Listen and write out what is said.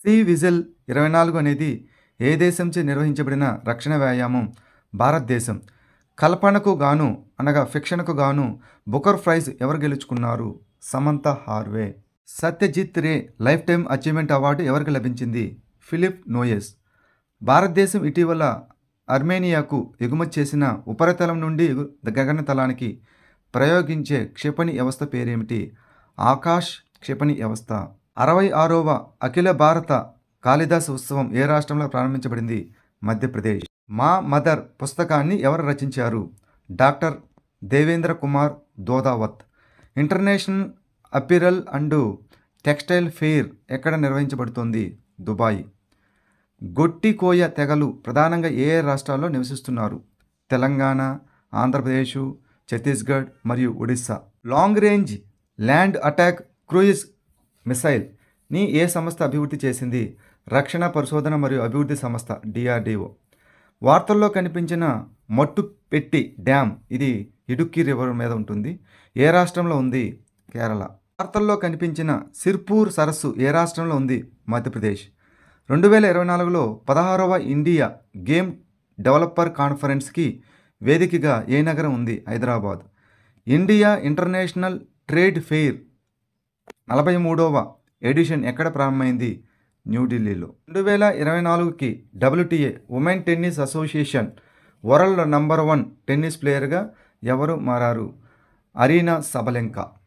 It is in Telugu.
సీ విజిల్ 24 అనేది ఏ దేశంచే నిర్వహించబడిన రక్షణ వ్యాయామం? భారతదేశం. కల్పనకు గాను అనగా ఫిక్షన్‌కు గాను బుకర్ ప్రైజ్ ఎవరు గెలుచుకున్నారు? Samantha Harvey. Satyajit Ray life time achievement award ఎవరికి లభించింది? ఫిలిప్ నోయెస్. భారతదేశం ఇటీవల ఆర్మేనియాకు ఎగుమతి చేసిన ఉపరితలం నుండి గగనతలానికి ప్రయోగించే క్షిపణి వ్యవస్థ పేరేమిటి? ఆకాష్ క్షిపణి వ్యవస్థ. 66వ అఖిల భారత కాళిదాస ఉత్సవం ఏ రాష్ట్రంలో ప్రారంభించబడింది? మధ్యప్రదేశ్. మా మదర్ పుస్తకాన్ని ఎవరు రచించారు? Doctor Devendra Kumar Dodavath. International apparel and textile fair ఎక్కడ నిర్వహించబడుతోంది? దుబాయ్. గొట్టికోయ తెగలు ప్రధానంగా ఏ రాష్ట్రాల్లో నివసిస్తున్నారు? తెలంగాణ, ఆంధ్రప్రదేశ్, ఛత్తీస్గఢ్ మరియు Odisha. Long range land attack cruise మిసైల్ని ఏ సంస్థ అభివృద్ధి చేసింది? రక్షణ పరిశోధన మరియు అభివృద్ధి సంస్థ డిఆర్డిఓ. వార్తల్లో కనిపించిన మట్టుపెట్టి డ్యామ్ ఇది ఇడుక్కి రివర్ మీద ఉంటుంది. ఏ రాష్ట్రంలో ఉంది? కేరళ. వార్తల్లో కనిపించిన సిర్పూర్ సరస్సు ఏ రాష్ట్రంలో ఉంది? మధ్యప్రదేశ్. 2024లో 16వ ఇండియా గేమ్ డెవలపర్ కాన్ఫరెన్స్కి వేదికగా ఏ నగరం ఉంది? Hyderabad. India international trade fair 43వ ఎడిషన్ ఎక్కడ ప్రారంభమైంది? న్యూఢిల్లీలో. 2024కి WTA women tennis association world number 1 tennis ప్లేయర్గా ఎవరు మారారు? Aryna Sabalenka.